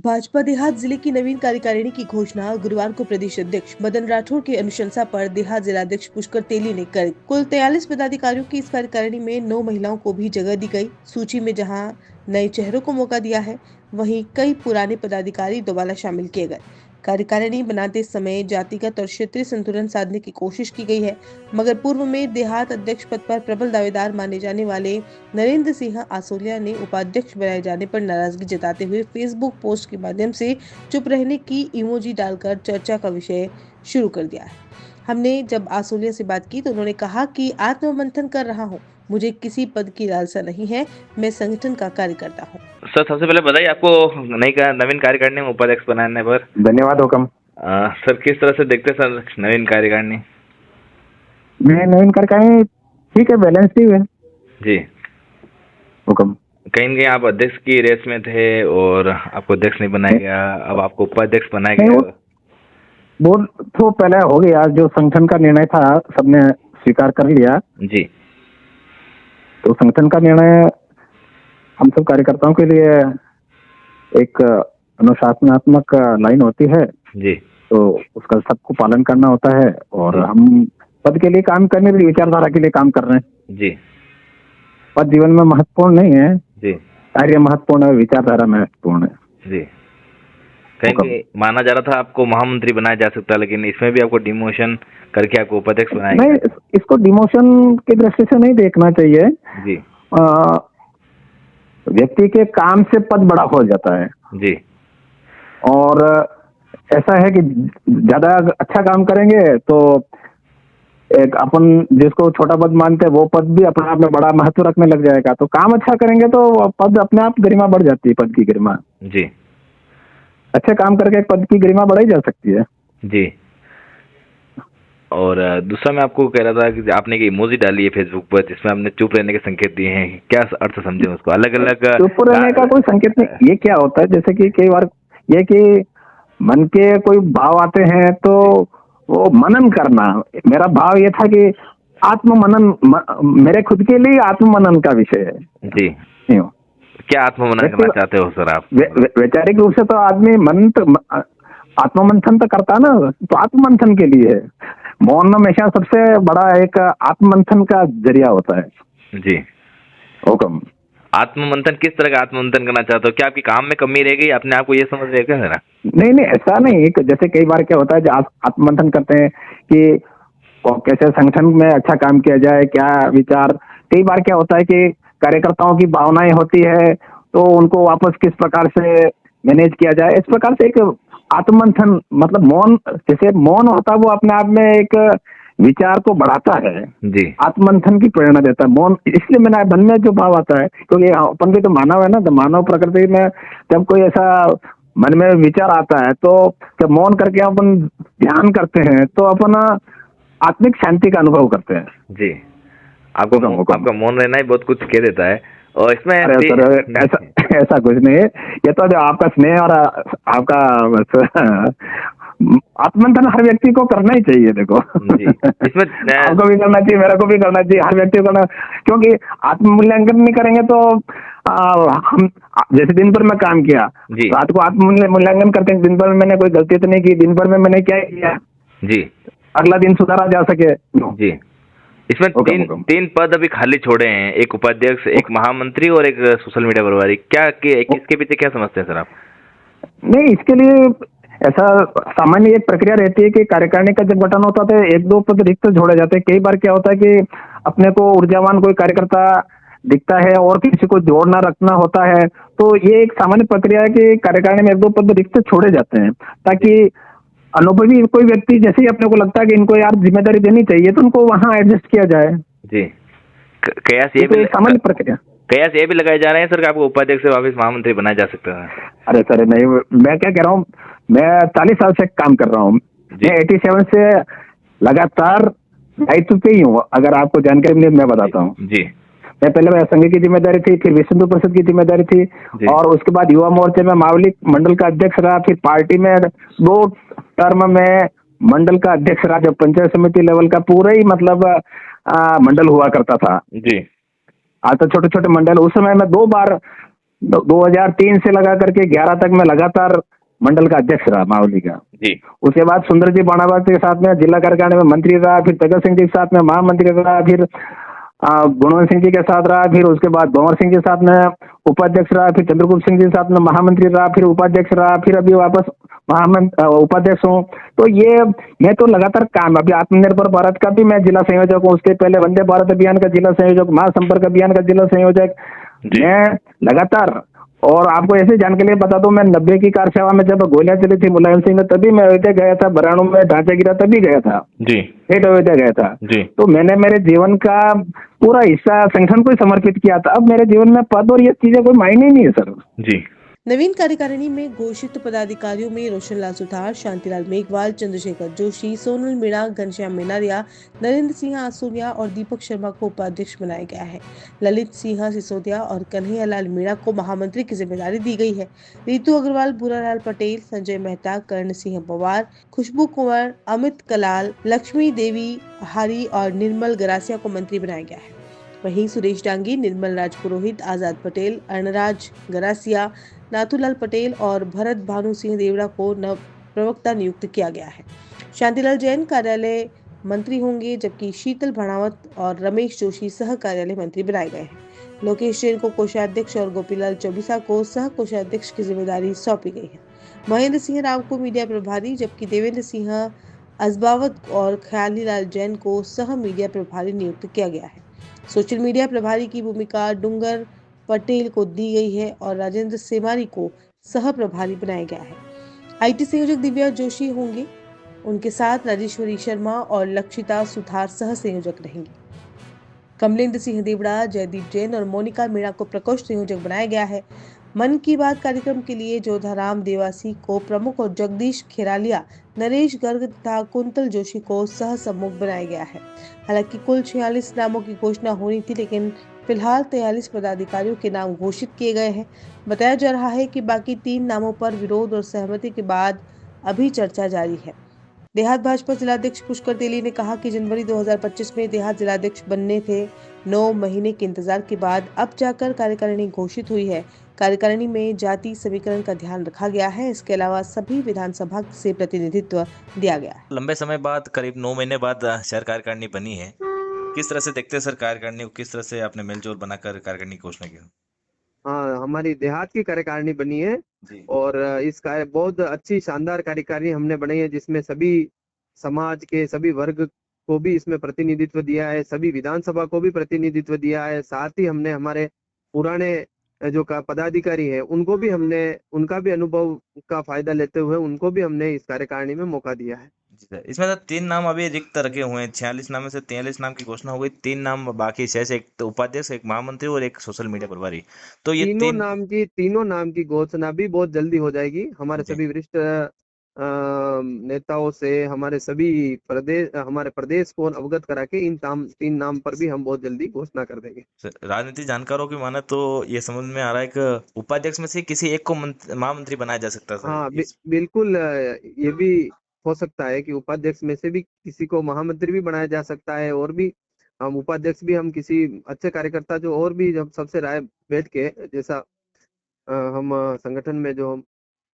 भाजपा देहात जिले की नवीन कार्यकारिणी की घोषणा गुरुवार को प्रदेश अध्यक्ष मदन राठौर की अनुशंसा पर देहात जिलाध्यक्ष पुष्कर तेली ने कर कुल 43 पदाधिकारियों की इस कार्यकारिणी में 9 महिलाओं को भी जगह दी गई। सूची में जहां नए चेहरों को मौका दिया है, वहीं कई पुराने पदाधिकारी दोबारा शामिल किए गए। कार्यकारिणी बनाते समय जातिगत और क्षेत्रीय संतुलन साधने की कोशिश की गई है, मगर पूर्व में देहात अध्यक्ष पद पर प्रबल दावेदार माने जाने वाले नरेंद्र सिंह आसोलिया ने उपाध्यक्ष बनाए जाने पर नाराजगी जताते हुए फेसबुक पोस्ट के माध्यम से चुप रहने की इमोजी डालकर चर्चा का विषय शुरू कर दिया है। हमने जब आसोलिया से बात की तो उन्होंने कहा कि आत्ममंथन कर रहा हूँ, मुझे किसी पद की लालसा नहीं है, मैं संगठन का कार्य करता हूँ। सर, सबसे पहले बताइए आपको नवीन कार्यकारिणी में उपाध्यक्ष बनाने पर। धन्यवाद हुकम। सर, किस तरह से देखते हैं सर नवीन कार्यकारिणी? मैं नवीन कार्यकारिणी ठीक है, बैलेंस ही है जी हुकम। कहीं न कहीं आप अध्यक्ष की रेस में थे और आपको अध्यक्ष नहीं बनाया गया, अब आपको उपाध्यक्ष बनाया नहीं, गया। वो तो पहले हो गया, जो संगठन का निर्णय था सबने स्वीकार कर लिया जी। तो संगठन का निर्णय हम सब कार्यकर्ताओं के लिए एक अनुशासनात्मक लाइन होती है जी। तो उसका सबको पालन करना होता है और हम पद के लिए काम करने के लिए, विचारधारा के लिए काम कर रहे हैं। जी। पद जीवन में महत्वपूर्ण नहीं है जी। कार्य महत्वपूर्ण है, विचारधारा महत्वपूर्ण है। जी। कहीं माना जा रहा था आपको महामंत्री बनाया जा सकता है, लेकिन इसमें भी आपको डिमोशन करके आपको उपाध्यक्ष बनाया गया। नहीं, इसको डिमोशन की दृष्टि से नहीं देखना चाहिए जी। व्यक्ति के काम से पद बड़ा हो जाता है जी। और ऐसा है कि ज्यादा अच्छा काम करेंगे तो एक अपन जिसको छोटा पद मानते हैं वो पद भी अपने आप में बड़ा महत्व रखने लग जाएगा। तो काम अच्छा करेंगे तो पद अपने आप गरिमा बढ़ जाती है, पद की गरिमा। जी। अच्छे काम करके पद की गरिमा बढ़ाई जा सकती है। जी। और दूसरा मैं आपको कह रहा था कि आपने एक इमोजी डाली है फेसबुक पर जिसमें आपने चुप रहने के संकेत दिए हैं, क्या अर्थ समझे उसको? अलग अलग चुप रहने का कोई संकेत नहीं। ये क्या होता है, जैसे कि कई बार ये कि मन के कोई भाव आते हैं तो वो मनन करना। मेरा भाव ये था कि आत्म मनन, मेरे खुद के लिए आत्म मनन का विषय है। जी। क्या आत्म मनन करना चाहते हो सर आप? वैचारिक रूप से तो आदमी आत्ममंथन तो करता ना, तो आत्ममंथन के लिए है। मौन हमेशा सबसे बड़ा एक आत्ममंथन का जरिया होता है। जी हुकम। आत्ममंथन किस तरह का आत्ममंथन करना चाहते हो? क्या आपकी काम में कमी रह गई, अपने आप को ये समझ रहे क्या जरा? नहीं, ऐसा नहीं। जैसे कई बार क्या होता है, जो आत्ममंथन करते हैं कि कैसे संगठन में अच्छा काम किया जाए, क्या विचार। कई बार क्या होता है कि कार्यकर्ताओं की भावनाएं होती है तो उनको वापस किस प्रकार से मैनेज किया जाए। इस प्रकार से एक आत्ममंथन, मतलब मौन, जैसे मौन होता है वो अपने आप में एक विचार को बढ़ाता है। जी। आत्ममंथन की प्रेरणा देता है मौन। इसलिए मैंने मन में जो भाव आता है, क्योंकि अपन भी तो मानव है ना, तो मानव प्रकृति में जब कोई ऐसा मन में विचार आता है तो जब मौन करके अपन ध्यान करते हैं तो अपन आत्मिक शांति का अनुभव करते हैं। जी। आपका मौन रहना ही बहुत कुछ कह देता है। और इसमें ऐसा कुछ नहीं है। ये तो जो आपका स्नेह और आपका आत्ममंथन हर व्यक्ति को करना ही चाहिए। देखो इसमें आपको भी करना चाहिए, मेरे को भी करना चाहिए, हर व्यक्ति को करना। क्योंकि आत्ममूल्यांकन नहीं करेंगे तो हम जैसे दिन भर में काम किया, रात को आत्ममूल्यांकन करते हैं, दिन भर में मैंने कोई गलती तो नहीं की, दिन भर में मैंने क्या किया जी, अगला दिन सुधारा जा सके। जी। इसमें तीन पद अभी खाली छोड़े हैं, एक उपाध्यक्ष, एक महामंत्री और एक सोशल मीडिया प्रभारी। क्या इसके पीछे क्या समझते हैं सर आप? नहीं, इसके लिए ऐसा सामान्य एक प्रक्रिया रहती है कि कार्यकारिणी का जब गठन होता है एक दो पद रिक्त जोड़े जाते हैं। कई बार क्या होता है कि अपने को ऊर्जावान कोई कार्यकर्ता दिखता है और किसी को जोड़ना रखना होता है, तो ये एक सामान्य प्रक्रिया है कि कार्यकारिणी में एक दो पद रिक्त छोड़े जाते हैं ताकि अनुभवी कोई व्यक्ति जैसे ही अपने को लगता है कि इनको यार जिम्मेदारी देनी चाहिए तो उनको वहां एडजस्ट किया जाए। जी। कयास ये भी सामान्य प्रक्रिया, कयास ये भी लगाए जा रहे हैं सर कि आपको उपाध्यक्ष से वापस महामंत्री बनाया जा सकता है। अरे सर नहीं, मैं क्या कह रहा हूँ, मैं 40 साल से काम कर रहा हूँ। मैं 87 से लगातार दायित्व पे ही हूँ। अगर आपको जानकारी मिले मैं बताता हूँ। जी। मैं पहले संघ की जिम्मेदारी थी, फिर विश्व हिंदू परिषद की जिम्मेदारी थी और उसके बाद युवा मोर्चे में मावली मंडल का अध्यक्ष रहा, फिर पार्टी में 2 टर्म में मंडल का अध्यक्ष रहा, जब पंचायत समिति लेवल का पूरा ही मतलब मंडल हुआ करता था। जी। आज तो छोटे छोटे मंडल। उस समय मैं 2 बार 2003 से लगा करके 11 तक मैं लगातार मंडल का अध्यक्ष रहा मावली का। जी उसके बाद सुंदर जी बाणाबाग के साथ में जिला कार्यकारिणी में मंत्री रहा, फिर तेजस्वी सिंह जी के साथ में महामंत्री रहा, फिर गुणवंत सिंह जी के साथ रहा, फिर उसके बाद भंवर सिंह जी के साथ में उपाध्यक्ष रहा, फिर चंद्रगुप्त सिंह जी के साथ में महामंत्री रहा, फिर उपाध्यक्ष रहा, फिर अभी वापस उपाध्यक्ष हूँ। तो ये मैं तो लगातार काम, अभी आत्मनिर्भर भारत का भी मैं जिला संयोजक हूँ, उसके पहले वंदे भारत अभियान का जिला संयोजक, महासंपर्क अभियान का जिला संयोजक। जी मैं लगातार, और आपको ऐसे जान के लिए बता दूं, मैं 90 की कार सेवा में जब गोलियां चली थी मुलायम सिंह में, तभी मैं अयोध्या गया था, बराणु में ढांचा गिरा तभी गया था, जी फिर अयोध्या गया था। जी तो मैंने मेरे जीवन का पूरा हिस्सा संगठन को ही समर्पित किया था। अब मेरे जीवन में पद और ये चीजें कोई मायने नहीं है सर। जी नवीन कार्यकारिणी में घोषित पदाधिकारियों में रोशनलाल सुथार, शांतिलाल मेघवाल, चंद्रशेखर जोशी, सोनल मीणा, घनश्याम मेनारिया, नरेंद्र सिंह आसोनिया और दीपक शर्मा को उपाध्यक्ष बनाया गया है। ललित सिंह सिसोदिया और कन्हैयालाल मीणा को महामंत्री की जिम्मेदारी दी गई है। रितु अग्रवाल, बुरालाल पटेल, संजय मेहता, कर्ण सिंह पवार, खुशबू कुंवर, अमित कलाल, लक्ष्मी देवी हारी और निर्मल गरासिया को मंत्री बनाया गया है। वहीं सुरेश डांगी, निर्मल राज पुरोहित, आजाद पटेल, अर्णराज गरासिया, नाथूलाल पटेल और भरत भानु सिंह देवड़ा को नव प्रवक्ता नियुक्त किया गया है। शांतिलाल जैन कार्यालय मंत्री होंगे, जबकि शीतल भणावत और रमेश जोशी सह कार्यालय मंत्री बनाए गए हैं। लोकेश जैन को कोषाध्यक्ष और गोपीलाल चौबिसा को सह कोषाध्यक्ष की जिम्मेदारी सौंपी गई है। महेंद्र सिंह राव को मीडिया प्रभारी, जबकि देवेंद्र सिंह अजबावत और ख्यालीलाल जैन को सह मीडिया प्रभारी नियुक्त किया गया है। सोशल मीडिया प्रभारी की भूमिका डूंगर पटेल को दी गई है और राजेंद्र सेमारी को सह प्रभारी बनाया गया है। आईटी संयोजक दिव्या जोशी होंगे, उनके साथ राजेश्वरी शर्मा और लक्षिता सुथार सह संयोजक रहेंगी। कमलेंद्र सिंह देवड़ा, जयदीप जैन और मोनिका मीणा को प्रकोष्ठ संयोजक बनाया गया है। मन की बात कार्यक्रम के लिए जोधाराम देवासी को प्रमुख और जगदीश खेरालिया, नरेश गर्ग तथा कुंतल जोशी को सह सम्मुख बनाया गया है। हालांकि कुल 46 नामों की घोषणा होनी थी, लेकिन फिलहाल 43 पदाधिकारियों के नाम घोषित किए गए हैं। बताया जा रहा है कि बाकी 3 नामों पर विरोध और सहमति के बाद अभी चर्चा जारी है। देहात भाजपा जिलाध्यक्ष पुष्कर तेली ने कहा कि जनवरी 2025 में देहात जिलाध्यक्ष बनने थे। 9 महीने के इंतजार के बाद अब जाकर कार्यकारिणी घोषित हुई है। कार्यकारिणी में जाति समीकरण का ध्यान रखा गया है। इसके अलावा सभी विधानसभा से प्रतिनिधित्व दिया गया है। लंबे समय बाद, करीब 9 महीने बाद शहर कार्यकारिणी बनी है। किस तरह से देखते हैं सर कार्यकारिणी को, किस तरह से आपने मेलजोल बनाकर कार्यकारिणी की घोषणा की? हाँ, हमारी देहात की कार्यकारिणी बनी है जी और इस कार्य बहुत अच्छी शानदार कार्यकारिणी हमने बनाई है, जिसमें सभी समाज के सभी वर्ग को भी इसमें प्रतिनिधित्व दिया है, सभी विधानसभा को भी प्रतिनिधित्व दिया है। साथ ही हमने हमारे पुराने जो का पदाधिकारी है उनको भी हमने, उनका भी अनुभव का फायदा लेते हुए उनको भी हमने इस कार्यकारिणी में मौका दिया है। जी सर, इसमें तो 3 नाम अभी रिक्त रखे हुए हैं। 46 नाम में से 43 नाम की घोषणा हो गई, 3 नाम बाकी शेष, एक तो उपाध्यक्ष, एक महामंत्री और एक सोशल मीडिया प्रभारी। तो ये तीनों नाम की घोषणा भी बहुत जल्दी हो जाएगी। हमारे जी। सभी वरिष्ठ नेताओं से हमारे प्रदेश को अवगत करा के इन 3 नाम पर भी हम बहुत जल्दी घोषणा कर देंगे। सर, राजनीतिक जानकारों की माने तो ये समझ में आ रहा है कि उपाध्यक्ष में से किसी एक को महामंत्री बनाया जा सकता है सर। हाँ, बिल्कुल, ये भी हो सकता है कि उपाध्यक्ष में से भी किसी को महामंत्री भी बनाया जा सकता है, और भी हम उपाध्यक्ष भी हम किसी अच्छे कार्यकर्ता जो और भी जब सबसे राय बैठ के जैसा हम संगठन में जो हम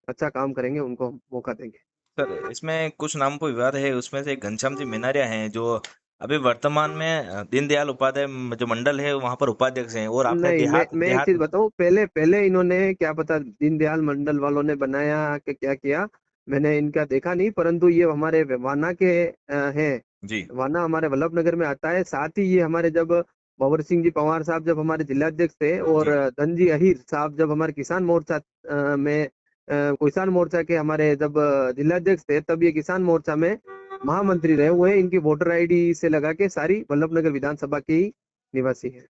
अच्छा काम करेंगे उनको हम मौका देंगे। सर, इसमें कुछ नाम पर विवाद है, उसमें से घनश्याम जी मेनारिया हैं जो अभी वर्तमान में दीनदयाल उपाध्याय जो मंडल है वहां पर उपाध्यक्ष हैं, और आपने नहीं, देहात मैं एक चीज बताऊं, पहले इन्होंने क्या पता दीनदयाल मंडल वालों ने बनाया कि क्या किया, मैंने इनका देखा नहीं, परंतु ये हमारे वाना के हैं। जी वाना हमारे वल्लभ नगर में आता है। साथ ही ये हमारे जब भंवर सिंह जी पवार साहब जब हमारे जिलाध्यक्ष थे, और धनजी अहीर साहब जब हमारे किसान मोर्चा किसान मोर्चा के हमारे जब जिलाध्यक्ष थे, तब ये किसान मोर्चा में महामंत्री रहे हुए हैं। इनकी वोटर आईडी से लगा के सारी वल्लभ नगर विधानसभा के ही निवासी है।